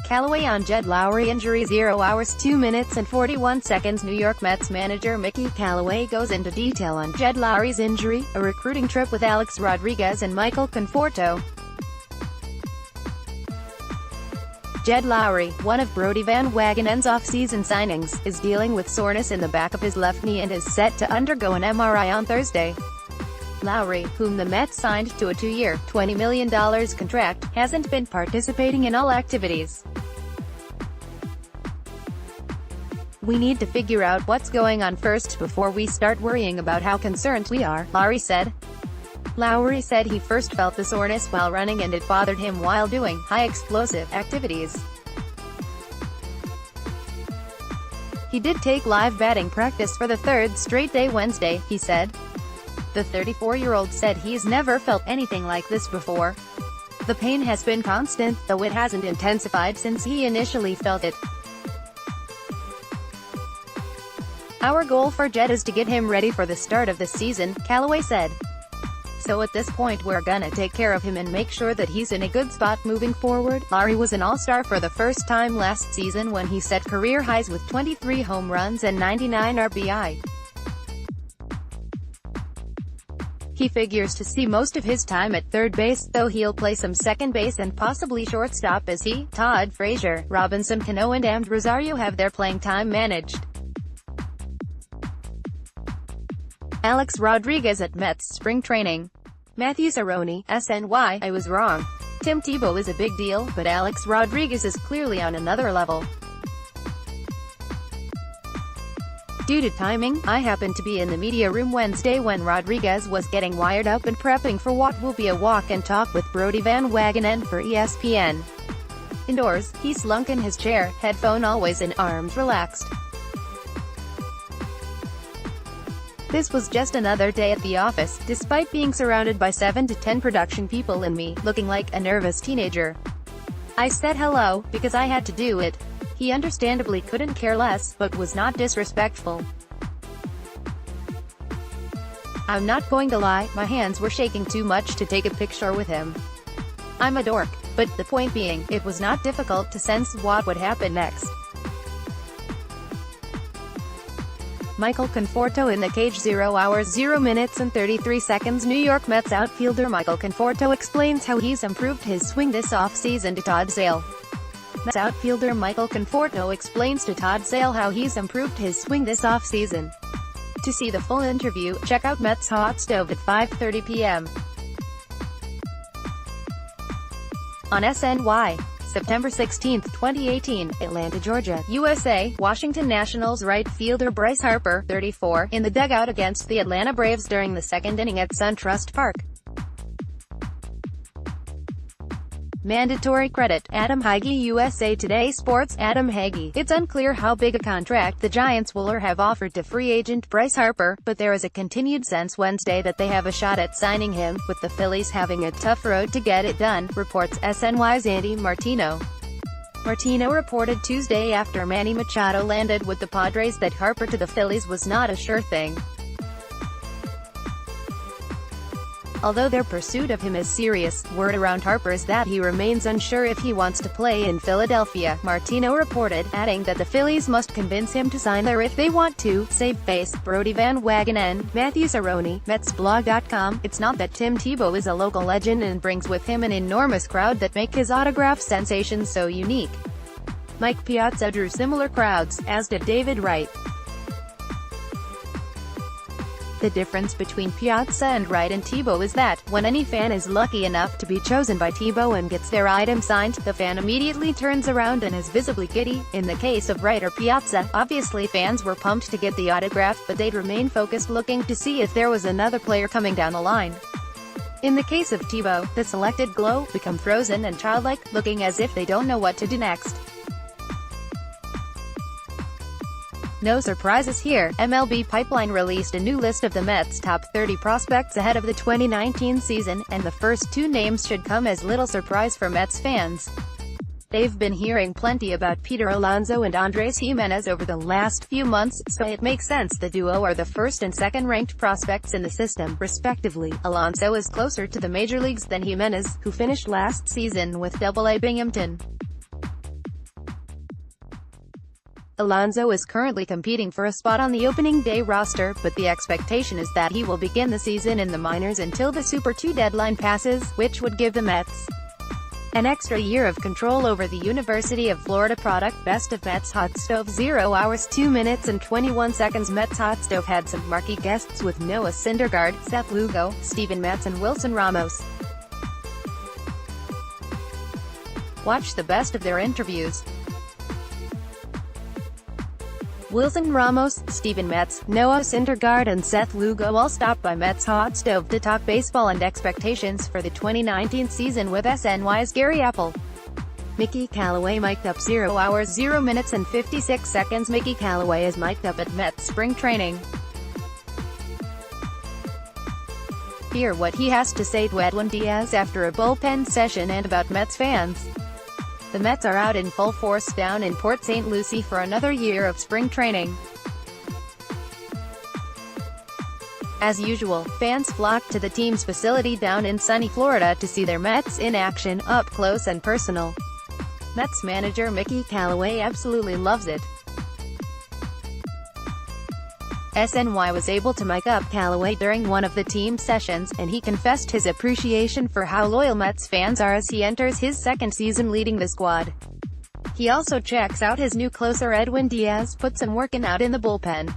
Callaway on Jed Lowrie injury. 0 hours 2 minutes and 41 seconds. New York Mets manager Mickey Callaway goes into detail on Jed Lowrie's injury, a recruiting trip with Alex Rodriguez and Michael Conforto. Jed Lowrie, one of Brodie Van Wagenen's off-season signings, is dealing with soreness in the back of his left knee and is set to undergo an MRI on Thursday. Lowrie, whom the Mets signed to a 2-year, $20 million contract, hasn't been participating in all activities. "We need to figure out what's going on first before we start worrying about how concerned we are," Lowrie said. Lowrie said he first felt the soreness while running and it bothered him while doing high-explosive activities. He did take live batting practice for the third straight day Wednesday, he said. The 34-year-old said he's never felt anything like this before. "The pain has been constant, though it hasn't intensified since he initially felt it. Our goal for Jed is to get him ready for the start of the season," Callaway said. "So at this point we're gonna take care of him and make sure that he's in a good spot moving forward." Lowrie was an all-star for the first time last season when he set career highs with 23 home runs and 99 RBI. He figures to see most of his time at third base, though he'll play some second base and possibly shortstop as he, Todd Frazier, Robinson Cano and Rosario have their playing time managed. Alex Rodriguez at Mets spring training. Matthew Cerrone, SNY, "I was wrong. Tim Tebow is a big deal, but Alex Rodriguez is clearly on another level. Due to timing, I happened to be in the media room Wednesday when Rodriguez was getting wired up and prepping for what will be a walk and talk with Brodie Van Wagenen for ESPN. Indoors, he slunk in his chair, headphone always in, arms relaxed. This was just another day at the office, despite being surrounded by 7 to 10 production people and me, looking like a nervous teenager. I said hello, because I had to do it." He understandably couldn't care less, but was not disrespectful. "I'm not going to lie, my hands were shaking too much to take a picture with him. I'm a dork. But the point being, it was not difficult to sense what would happen next." Michael Conforto in the cage. 0 hours 0 minutes and 33 seconds. New York Mets outfielder Michael Conforto explains how he's improved his swing this offseason to Todd Sale. Mets outfielder Michael Conforto explains to Todd Sale how he's improved his swing this offseason. To see the full interview, check out Mets Hot Stove at 5:30 p.m. on SNY. September 16, 2018, Atlanta, Georgia, USA. Washington Nationals right fielder Bryce Harper, 34, in the dugout against the Atlanta Braves during the second inning at SunTrust Park. Mandatory credit, Adam Hagee. USA Today Sports. Adam Hagee. "It's unclear how big a contract the Giants will or have offered to free agent Bryce Harper, but there is a continued sense Wednesday that they have a shot at signing him, with the Phillies having a tough road to get it done," reports SNY's Andy Martino. Martino reported Tuesday after Manny Machado landed with the Padres that Harper to the Phillies was not a sure thing. Although their pursuit of him is serious, word around Harper is that he remains unsure if he wants to play in Philadelphia, Martino reported, adding that the Phillies must convince him to sign there if they want to save face. Brodie Van Wagenen, Matthew Cerrone, MetsBlog.com. "It's not that Tim Tebow is a local legend and brings with him an enormous crowd that make his autograph sensation so unique. Mike Piazza drew similar crowds, as did David Wright. The difference between Piazza and Wright and Tebow is that, when any fan is lucky enough to be chosen by Tebow and gets their item signed, the fan immediately turns around and is visibly giddy. In the case of Wright or Piazza, obviously fans were pumped to get the autograph, but they'd remain focused looking to see if there was another player coming down the line. In the case of Tebow, the selected glow, become frozen and childlike, looking as if they don't know what to do next. No surprises here. MLB Pipeline released a new list of the Mets' top 30 prospects ahead of the 2019 season, and the first 2 names should come as little surprise for Mets fans. They've been hearing plenty about Peter Alonso and Andres Gimenez over the last few months, so it makes sense the duo are the first and second-ranked prospects in the system, respectively. Alonso is closer to the major leagues than Gimenez, who finished last season with Double-A Binghamton. Alonso is currently competing for a spot on the opening day roster, but the expectation is that he will begin the season in the minors until the Super 2 deadline passes, which would give the Mets an extra year of control over the University of Florida product. Best of Mets Hot Stove. 0 hours 2 minutes and 21 seconds. Mets Hot Stove had some marquee guests with Noah Syndergaard, Seth Lugo, Steven Matz and Wilson Ramos. Watch the best of their interviews. Wilson Ramos, Steven Matz, Noah Syndergaard and Seth Lugo all stopped by Mets Hot Stove to talk baseball and expectations for the 2019 season with SNY's Gary Apple. Mickey Callaway mic'd up. 0 hours 0 minutes and 56 seconds. Mickey Callaway is mic'd up at Mets spring training. Hear what he has to say to Edwin Diaz after a bullpen session and about Mets fans. The Mets are out in full force down in Port St. Lucie for another year of spring training. As usual, fans flocked to the team's facility down in sunny Florida to see their Mets in action, up close and personal. Mets manager Mickey Callaway absolutely loves it. SNY was able to mic up Callaway during one of the team sessions, and he confessed his appreciation for how loyal Mets fans are as he enters his second season leading the squad. He also checks out his new closer Edwin Diaz, put some working out in the bullpen.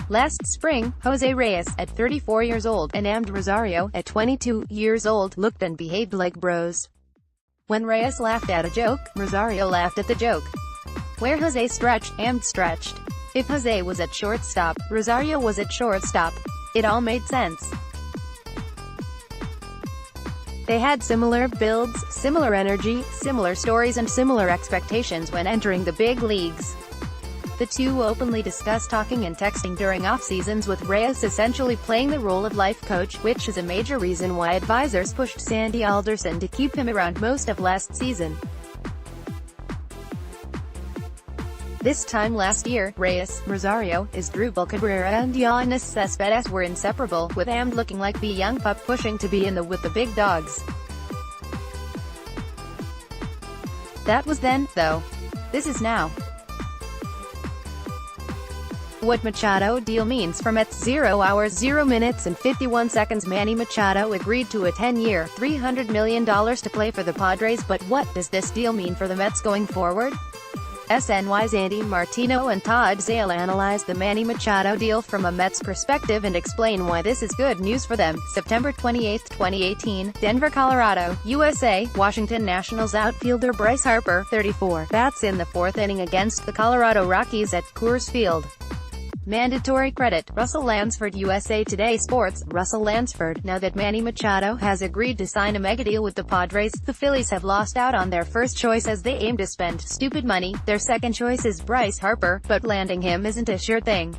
Last spring, Jose Reyes, at 34 years old, and Amed Rosario, at 22 years old, looked and behaved like bros. When Reyes laughed at a joke, Rosario laughed at the joke. Where Jose stretched, Amed stretched. If Jose was at shortstop, Rosario was at shortstop. It all made sense. They had similar builds, similar energy, similar stories and similar expectations when entering the big leagues. The two openly discuss talking and texting during off-seasons, with Reyes essentially playing the role of life coach, which is a major reason why advisors pushed Sandy Alderson to keep him around most of last season. This time last year, Reyes, Rosario, Asdrubal Cabrera and Yoenis Cespedes were inseparable, with Amed looking like the young pup pushing to be in with the big dogs. That was then, though. This is now. What Machado deal means for Mets. 0 hours 0 minutes and 51 seconds. Manny Machado agreed to a 10-year, $300 million to play for the Padres, but what does this deal mean for the Mets going forward? SNY's Andy Martino and Todd Zale analyze the Manny Machado deal from a Mets perspective and explain why this is good news for them. September 28, 2018, Denver, Colorado, USA. Washington Nationals outfielder Bryce Harper, 34, bats in the fourth inning against the Colorado Rockies at Coors Field. Mandatory credit. Russell Lansford. USA Today Sports. Russell Lansford. Now that Manny Machado has agreed to sign a mega deal with the Padres, the Phillies have lost out on their first choice as they aim to spend stupid money. Their second choice is Bryce Harper, but landing him isn't a sure thing.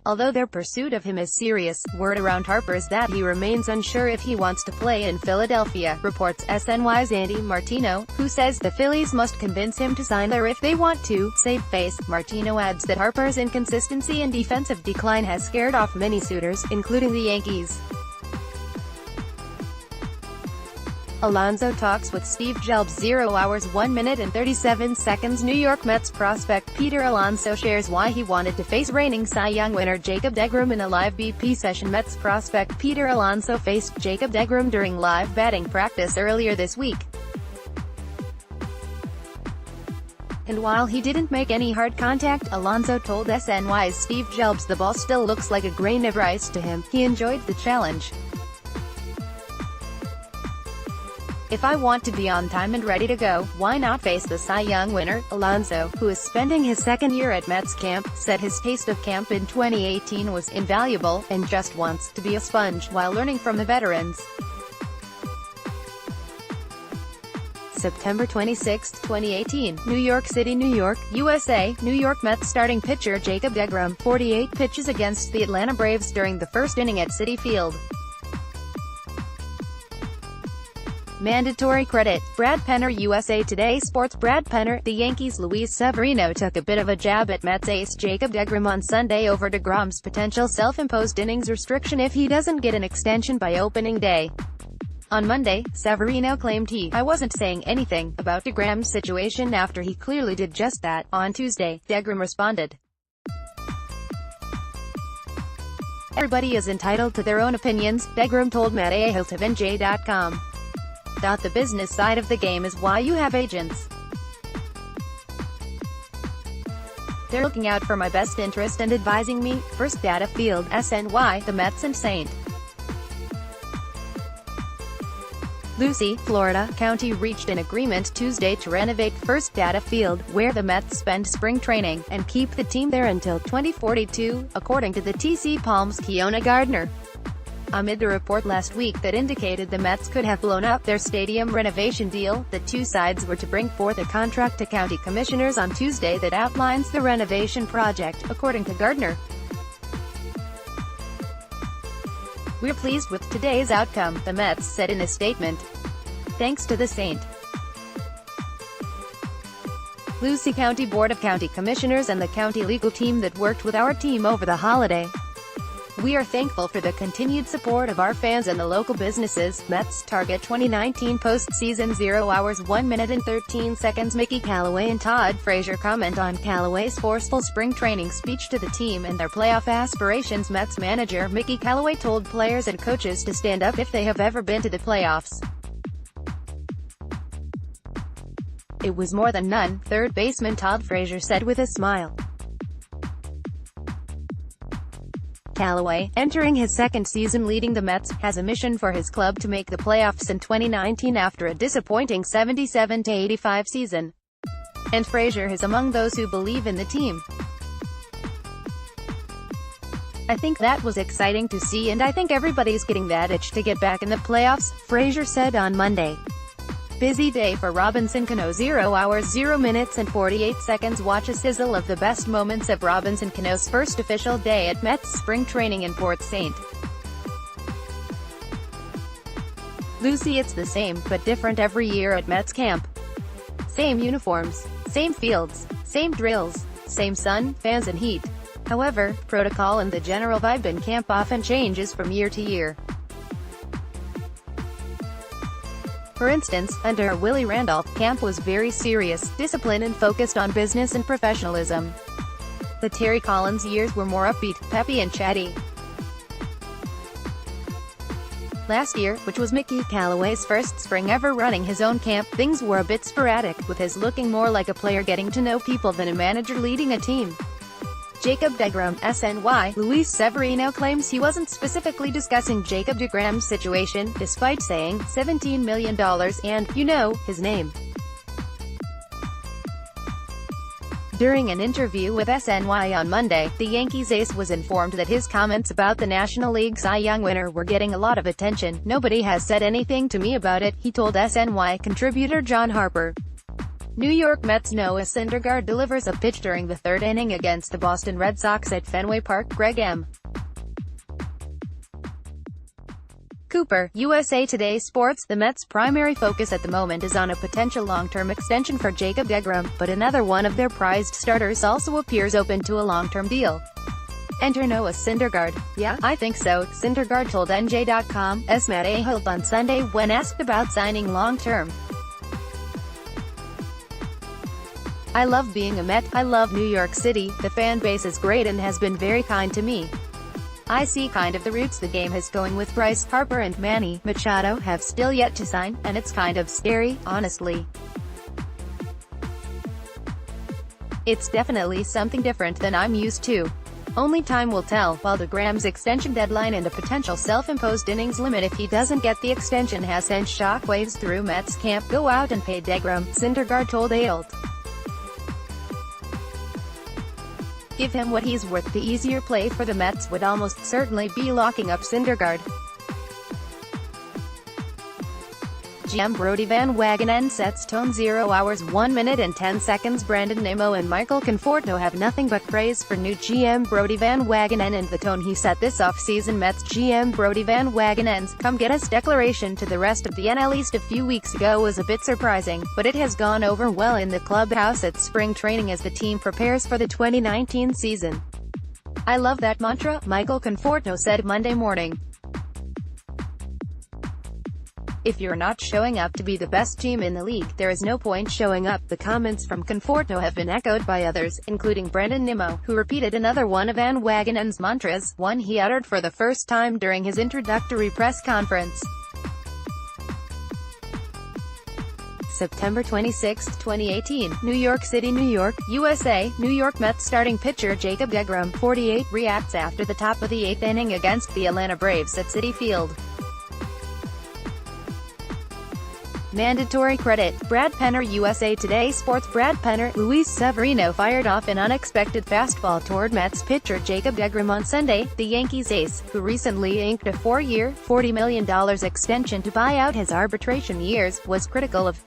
Although their pursuit of him is serious, word around Harper is that he remains unsure if he wants to play in Philadelphia, reports SNY's Andy Martino, who says the Phillies must convince him to sign there if they want to save face. Martino adds that Harper's inconsistency and defensive decline has scared off many suitors, including the Yankees. Alonso talks with Steve Jelbs. 0 hours 1 minute and 37 seconds. New York Mets prospect Peter Alonso shares why he wanted to face reigning Cy Young winner Jacob deGrom in a live BP session. Mets prospect Peter Alonso faced Jacob deGrom during live batting practice earlier this week. And while he didn't make any hard contact, Alonso told SNY's Steve Jelbs the ball still looks like a grain of rice to him. He enjoyed the challenge. If I want to be on time and ready to go, why not face the Cy Young winner? Alonso, who is spending his second year at Mets camp, said his taste of camp in 2018 was invaluable, and just wants to be a sponge while learning from the veterans. September 26, 2018, New York City, New York, USA. New York Mets starting pitcher Jacob deGrom, 48 pitches against the Atlanta Braves during the first inning at Citi Field. Mandatory credit. Brad Penner. USA Today Sports. Brad Penner, the Yankees' Luis Severino took a bit of a jab at Mets ace Jacob deGrom on Sunday over deGrom's potential self-imposed innings restriction if he doesn't get an extension by opening day. On Monday, Severino claimed I wasn't saying anything about DeGrom's situation after he clearly did just that. On Tuesday, DeGrom responded, "Everybody is entitled to their own opinions," DeGrom told Matt Aholt of NJ.com. The business side of the game is why you have agents. They're looking out for my best interest and advising me. First Data Field, SNY, the Mets and St. Lucie, Florida, County reached an agreement Tuesday to renovate First Data Field, where the Mets spend spring training, and keep the team there until 2042, according to the TC Palms' Kiona Gardner. Amid the report last week that indicated the Mets could have blown up their stadium renovation deal, the two sides were to bring forth a contract to county commissioners on Tuesday that outlines the renovation project, according to Gardner. "We're pleased with today's outcome," the Mets said in a statement. "Thanks to the St. Lucie County Board of County Commissioners and the county legal team that worked with our team over the holiday. We are thankful for the continued support of our fans and the local businesses." Mets target 2019 postseason 0 hours 1 minute and 13 seconds. Mickey Callaway and Todd Frazier comment on Callaway's forceful spring training speech to the team and their playoff aspirations. Mets manager Mickey Callaway told players and coaches to stand up if they have ever been to the playoffs. "It was more than none," third baseman Todd Frazier said with a smile. Callaway, entering his second season leading the Mets, has a mission for his club to make the playoffs in 2019 after a disappointing 77-85 season. And Frazier is among those who believe in the team. "I think that was exciting to see and I think everybody's getting that itch to get back in the playoffs," Frazier said on Monday. Busy day for Robinson Cano. 0 hours 0 minutes and 48 seconds. Watch a sizzle of the best moments of Robinson Cano's first official day at Mets spring training in Port St. Lucie. It's the same, but different every year at Mets camp. Same uniforms, same fields, same drills, same sun, fans and heat. However, protocol and the general vibe in camp often changes from year to year. For instance, under Willie Randolph, camp was very serious, disciplined and focused on business and professionalism. The Terry Collins years were more upbeat, peppy and chatty. Last year, which was Mickey Callaway's first spring ever running his own camp, things were a bit sporadic, with his looking more like a player getting to know people than a manager leading a team. Jacob DeGrom, SNY. Luis Severino claims he wasn't specifically discussing Jacob DeGrom's situation, despite saying $17 million and, you know, his name. During an interview with SNY on Monday, the Yankees ace was informed that his comments about the National League Cy Young winner were getting a lot of attention. "Nobody has said anything to me about it," he told SNY contributor John Harper. New York Mets Noah Syndergaard delivers a pitch during the third inning against the Boston Red Sox at Fenway Park. Greg M. Cooper, USA Today Sports. The Mets' primary focus at the moment is on a potential long-term extension for Jacob DeGrom, but another one of their prized starters also appears open to a long-term deal. Enter Noah Syndergaard. "Yeah, I think so," Syndergaard told NJ.com's Matt Aholt on Sunday when asked about signing long-term. "I love being a Met, I love New York City, the fan base is great and has been very kind to me. I see kind of the routes the game is going with Bryce Harper and Manny Machado have still yet to sign, and it's kind of scary, honestly. It's definitely something different than I'm used to. Only time will tell." While DeGrom's extension deadline and a potential self-imposed innings limit if he doesn't get the extension has sent shockwaves through Mets camp, "Go out and pay DeGrom," Syndergaard told Aholt. "Give him what he's worth." The easier play for the Mets would almost certainly be locking up Syndergaard. GM Brodie Van Wagenen sets tone. 0 hours 1 minute and 10 seconds. Brandon Nimmo and Michael Conforto have nothing but praise for new GM Brodie Van Wagenen and the tone he set this offseason. Mets GM Brodie Van Wagenen's "come-get-us" declaration to the rest of the NL East a few weeks ago was a bit surprising, but it has gone over well in the clubhouse at spring training as the team prepares for the 2019 season. "I love that mantra," Michael Conforto said Monday morning. If you're not showing up to be the best team in the league, there is no point showing up. The comments from Conforto have been echoed by others, including Brendan Nimmo, who repeated another one of Van Wagenen's mantras, one he uttered for the first time during his introductory press conference. September 26, 2018, New York City, New York, USA. New York Mets starting pitcher Jacob deGrom, 48, reacts after the top of the 8th inning against the Atlanta Braves at Citi Field. Mandatory credit. Brad Penner. USA Today Sports. Brad Penner, Luis Severino fired off an unexpected fastball toward Mets pitcher Jacob deGrom on Sunday. The Yankees ace, who recently inked a 4-year, $40 million extension to buy out his arbitration years, was critical of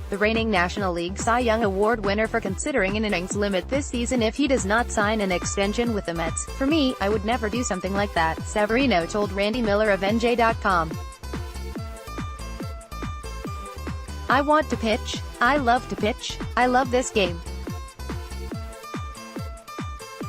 the reigning National League Cy Young Award winner for considering an innings limit this season if he does not sign an extension with the Mets. "For me, I would never do something like that," Severino told Randy Miller of NJ.com. "I want to pitch. I love to pitch. I love this game.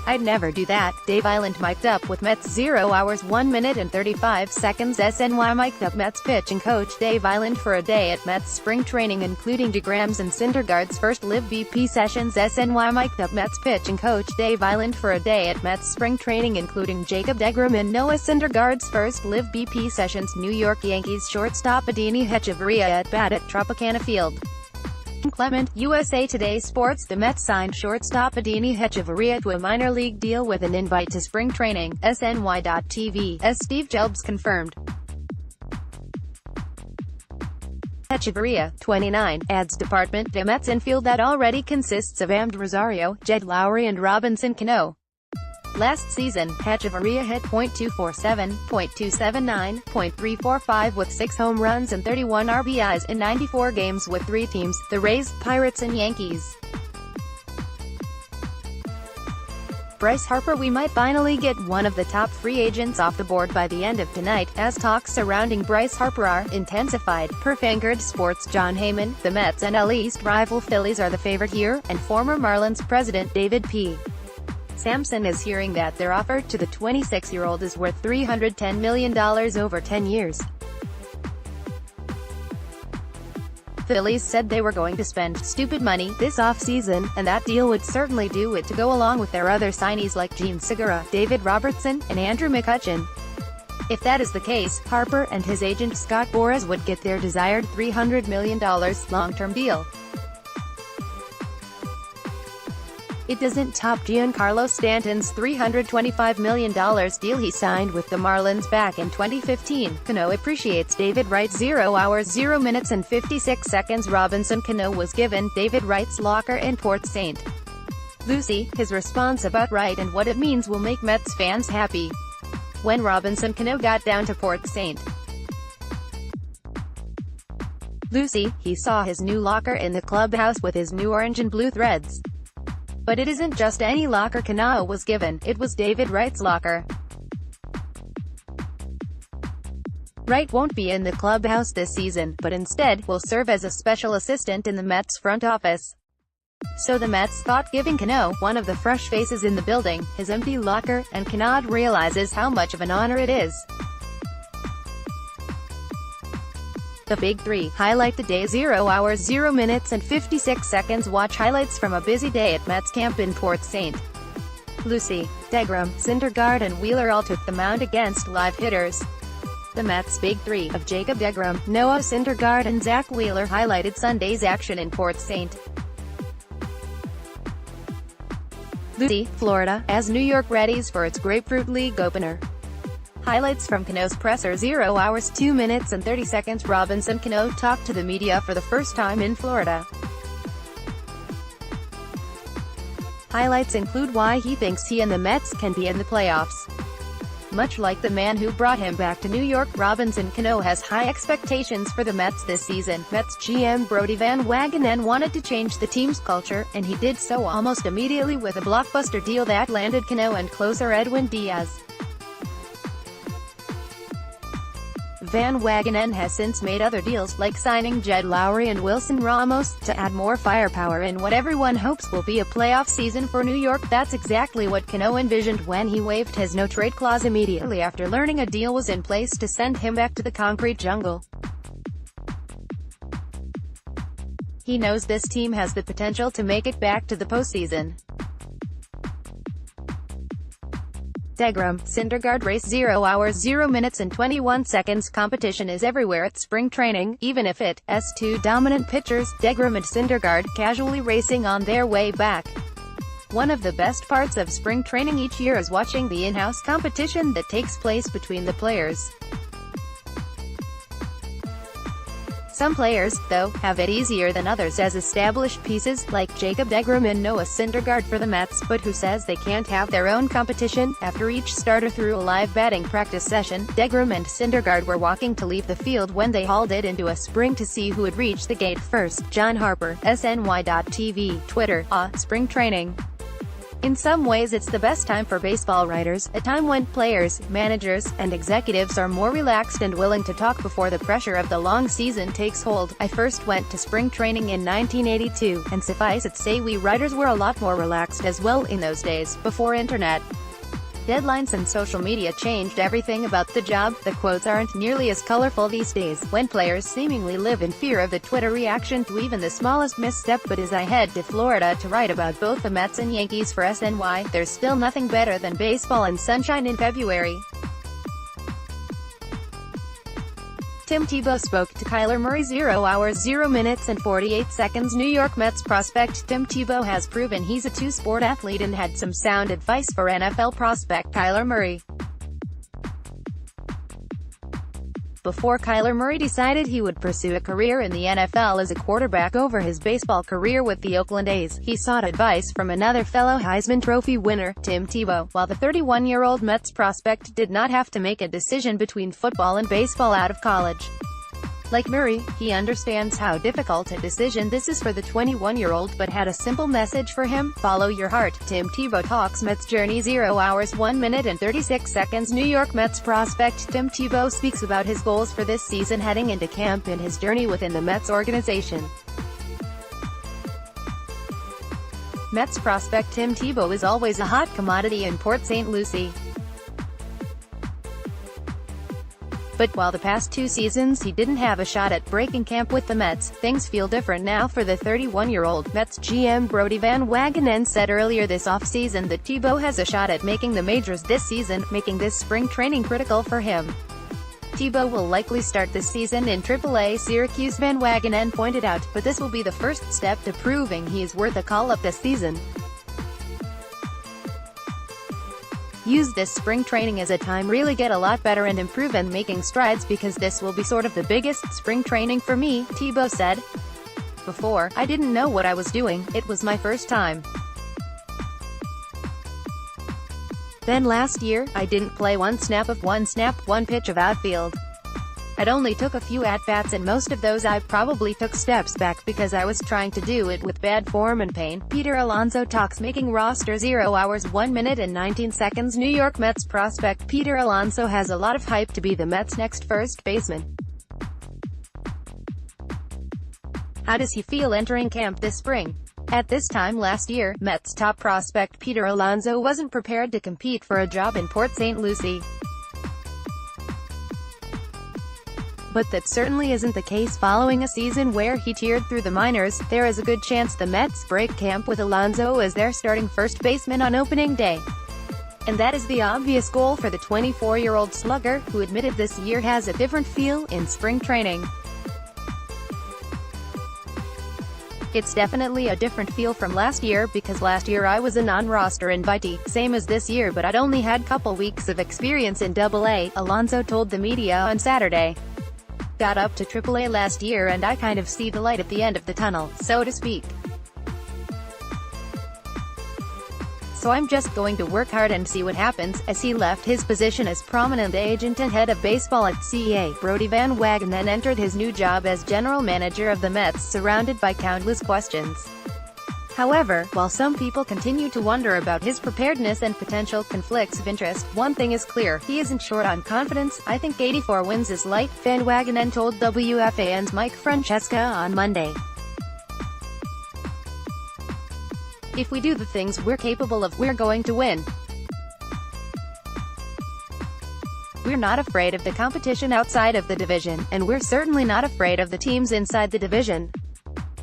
I'd never do that." Dave Island mic'd up with Mets 0 hours 1 minute and 35 seconds. SNY mic'd up Mets pitching coach Dave Island for a day at Mets spring training, including deGrom's and Syndergaard's first Live BP sessions. SNY mic'd up Mets pitching coach Dave Island for a day at Mets spring training, including Jacob deGrom and Noah Syndergaard's first Live BP sessions. New York Yankees shortstop Adeiny Hechavarria at bat at Tropicana Field. Clement. USA Today Sports. The Mets signed shortstop Adeiny Hechavarria to a minor league deal with an invite to spring training. SNY.TV. As Steve Jelbs confirmed. Hechavarria, 29, adds department. The Mets infield that already consists of Amed Rosario, Jed Lowrie and Robinson Cano. Last season, Hechavarria hit .247, .279, .345 with 6 home runs and 31 RBIs in 94 games with 3 teams, the Rays, Pirates and Yankees. Bryce Harper. We might finally get one of the top free agents off the board by the end of tonight, as talks surrounding Bryce Harper are intensified, per Vanguard Sports' John Heyman. The Mets NL East rival Phillies are the favorite here, and former Marlins president David P. Sampson is hearing that their offer to the 26-year-old is worth $310 million over 10 years. Phillies said they were going to spend stupid money this offseason, and that deal would certainly do it to go along with their other signees like Gene Segura, David Robertson, and Andrew McCutchen. If that is the case, Harper and his agent Scott Boras would get their desired $300 million long-term deal. It doesn't top Giancarlo Stanton's $325 million deal he signed with the Marlins back in 2015. Cano appreciates David Wright's 0 hours 0 minutes and 56 seconds. Robinson Cano was given David Wright's locker in Port St. Lucie. His response about Wright and what it means will make Mets fans happy. When Robinson Cano got down to Port St. Lucie, he saw his new locker in the clubhouse with his new orange and blue threads. But it isn't just any locker Cano was given, it was David Wright's locker. Wright won't be in the clubhouse this season, but instead, will serve as a special assistant in the Mets front office. So the Mets thought giving Cano, one of the fresh faces in the building, his empty locker, and Cano realizes how much of an honor it is. The Big Three highlight the day. 0 hours 0 minutes and 56 seconds. Watch highlights from a busy day at Mets camp in Port St. Lucie. deGrom, Syndergaard and Wheeler all took the mound against live hitters. The Mets' Big Three of Jacob deGrom, Noah Syndergaard and Zach Wheeler highlighted Sunday's action in Port St. Lucie, Florida, as New York readies for its Grapefruit League opener. Highlights from Cano's presser. 0 hours 2 minutes and 30 seconds. Robinson Cano talked to the media for the first time in Florida. Highlights include why he thinks he and the Mets can be in the playoffs. Much like the man who brought him back to New York, Robinson Cano has high expectations for the Mets this season. Mets GM Brodie Van Wagenen wanted to change the team's culture, and he did so almost immediately with a blockbuster deal that landed Cano and closer Edwin Diaz. Van Wagenen has since made other deals, like signing Jed Lowrie and Wilson Ramos, to add more firepower in what everyone hopes will be a playoff season for New York. That's exactly what Cano envisioned when he waived his no-trade clause immediately after learning a deal was in place to send him back to the concrete jungle. He knows this team has the potential to make it back to the postseason. Degram, Syndergaard race 0 hours 0 minutes and 21 seconds. Competition is everywhere at spring training, even if it's two dominant pitchers, Degram and Syndergaard, casually racing on their way back. One of the best parts of spring training each year is watching the in-house competition that takes place between the players. Some players, though, have it easier than others, as established pieces, like Jacob deGrom and Noah Syndergaard for the Mets, but who says they can't have their own competition? After each starter threw a live batting practice session, deGrom and Syndergaard were walking to leave the field when they halted into a sprint to see who would reach the gate first. John Harper, SNY.TV, Twitter, spring training. In some ways it's the best time for baseball writers, a time when players, managers, and executives are more relaxed and willing to talk before the pressure of the long season takes hold. I first went to spring training in 1982, and suffice it to say we writers were a lot more relaxed as well in those days, before internet. Deadlines and social media changed everything about the job. The quotes aren't nearly as colorful these days, when players seemingly live in fear of the Twitter reaction to even the smallest misstep. But as I head to Florida to write about both the Mets and Yankees for SNY, there's still nothing better than baseball and sunshine in February. Tim Tebow spoke to Kyler Murray 0 hours 0 minutes and 48 seconds. New York Mets prospect Tim Tebow has proven he's a two-sport athlete and had some sound advice for NFL prospect Kyler Murray. Before Kyler Murray decided he would pursue a career in the NFL as a quarterback over his baseball career with the Oakland A's, he sought advice from another fellow Heisman Trophy winner, Tim Tebow. While the 31-year-old Mets prospect did not have to make a decision between football and baseball out of college. Like Murray, he understands how difficult a decision this is for the 21-year-old, but had a simple message for him: follow your heart. Tim Tebow talks Mets journey. 0 hours 1 minute and 36 seconds. New York Mets prospect Tim Tebow speaks about his goals for this season heading into camp and his journey within the Mets organization. Mets prospect Tim Tebow is always a hot commodity in Port St. Lucie. But while the past 2 seasons he didn't have a shot at breaking camp with the Mets, things feel different now for the 31-year-old. Mets GM Brodie Van Wagenen said earlier this offseason that Tebow has a shot at making the majors this season, making this spring training critical for him. Tebow will likely start this season in AAA Syracuse, Van Wagenen pointed out, but this will be the first step to proving he is worth a call-up this season. Use this spring training as a time really get a lot better and improve and making strides, because this will be sort of the biggest spring training for me, Tebow said. Before, I didn't know what I was doing, it was my first time. Then last year, I didn't play one snap, one pitch of outfield. I'd only took a few at-bats, and most of those I probably took steps back because I was trying to do it with bad form and pain. Peter Alonso talks making roster. 0 hours 1 minute and 19 seconds. New York Mets prospect Peter Alonso has a lot of hype to be the Mets' next first baseman. How does he feel entering camp this spring? At this time last year, Mets top prospect Peter Alonso wasn't prepared to compete for a job in Port St. Lucie. But that certainly isn't the case following a season where he teared through the minors. There is a good chance the Mets break camp with Alonso as their starting first baseman on opening day. And that is the obvious goal for the 24-year-old slugger, who admitted this year has a different feel in spring training. It's definitely a different feel from last year, because last year I was a non-roster invitee, same as this year, but I'd only had couple weeks of experience in AA, Alonso told the media on Saturday. Got up to AAA last year and I kind of see the light at the end of the tunnel, so to speak. So I'm just going to work hard and see what happens. As he left his position as prominent agent and head of baseball at CA, Brodie Van Wagenen entered his new job as general manager of the Mets, surrounded by countless questions. However, while some people continue to wonder about his preparedness and potential conflicts of interest, one thing is clear: he isn't short on confidence. I think 84 wins is light, Van Wagenen told WFAN's Mike Francesca on Monday. If we do the things we're capable of, we're going to win. We're not afraid of the competition outside of the division, and we're certainly not afraid of the teams inside the division.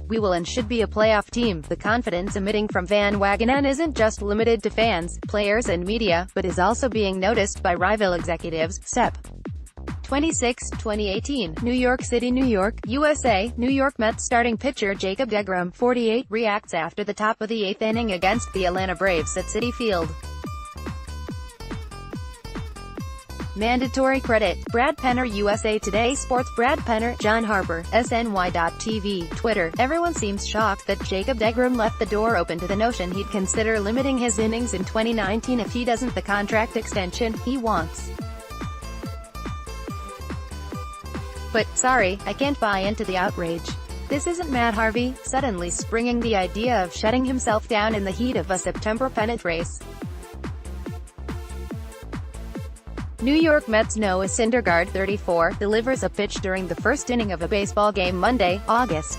"We will and should be a playoff team." The confidence emitting from Van Wagenen isn't just limited to fans, players and media, but is also being noticed by rival executives. Sep. 26, 2018, New York City, New York, USA. New York Mets starting pitcher Jacob deGrom, 48, reacts after the top of the 8th inning against the Atlanta Braves at Citi Field. Mandatory credit. Brad Penner, USA Today Sports. Brad Penner, John Harper, SNY.TV, Twitter. Everyone seems shocked that Jacob deGrom left the door open to the notion he'd consider limiting his innings in 2019 if he doesn't the contract extension he wants. But, sorry, I can't buy into the outrage. This isn't Matt Harvey, suddenly springing the idea of shutting himself down in the heat of a September pennant race. New York Mets Noah Syndergaard, 34, delivers a pitch during the first inning of a baseball game Monday, August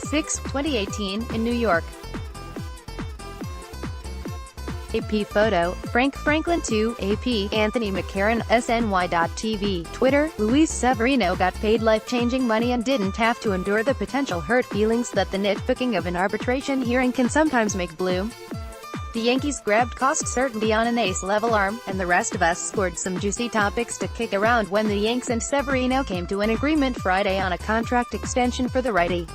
6, 2018, in New York. AP photo, Frank Franklin 2, AP, Anthony McCarron, SNY.TV, Twitter. Luis Severino got paid life-changing money and didn't have to endure the potential hurt feelings that the nitpicking of an arbitration hearing can sometimes make bloom. The Yankees grabbed cost certainty on an ace-level arm, and the rest of us scored some juicy topics to kick around when the Yanks and Severino came to an agreement Friday on a contract extension for the righty.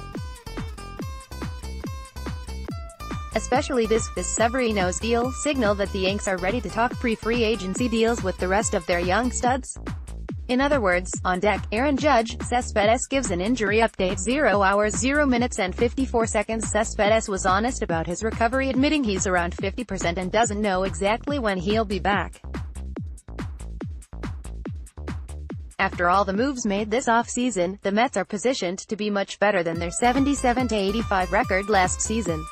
Especially this Severino's deal signal that the Yanks are ready to talk pre-free agency deals with the rest of their young studs. In other words, on deck, Aaron Judge. Cespedes gives an injury update. 0 hours 0 minutes and 54 seconds. Cespedes was honest about his recovery, admitting he's around 50% and doesn't know exactly when he'll be back. After all the moves made this offseason, the Mets are positioned to be much better than their 77-85 record last season.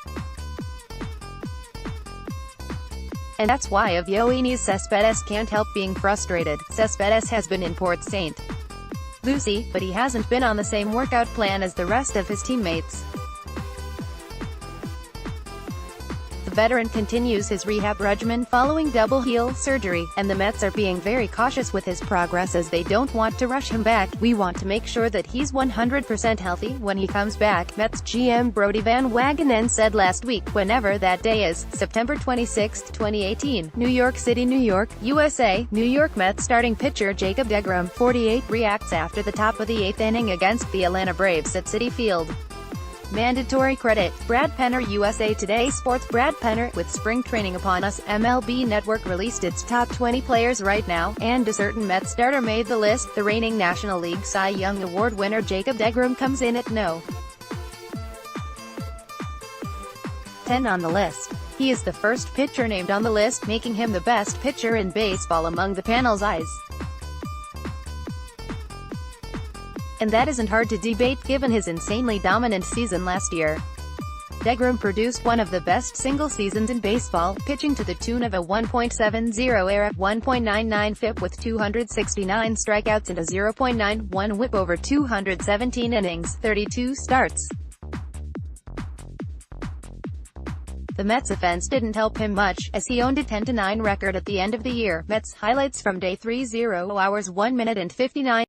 And that's why of Yoenis Cespedes can't help being frustrated. Cespedes has been in Port St. Lucie, but he hasn't been on the same workout plan as the rest of his teammates. The veteran continues his rehab regimen following double heel surgery, and the Mets are being very cautious with his progress as they don't want to rush him back. "We want to make sure that he's 100% healthy when he comes back," Mets GM Brodie Van Wagenen said last week, whenever that day is. September 26, 2018, New York City, New York, USA. New York Mets starting pitcher Jacob deGrom, 48, reacts after the top of the 8th inning against the Atlanta Braves at Citi Field. Mandatory credit. Brad Penner, USA Today Sports. Brad Penner, with spring training upon us, MLB Network released its top 20 players right now, and a certain Mets starter made the list. The reigning National League Cy Young Award winner Jacob deGrom comes in at No. 10 on the list. He is the first pitcher named on the list, making him the best pitcher in baseball among the panel's eyes. And that isn't hard to debate given his insanely dominant season last year. deGrom produced one of the best single seasons in baseball, pitching to the tune of a 1.70 ERA, 1.99 FIP with 269 strikeouts and a 0.91 WHIP over 217 innings, 32 starts. The Mets' offense didn't help him much, as he owned a 10-9 record at the end of the year. Mets highlights from day 3. 0 hours 1 minute and 59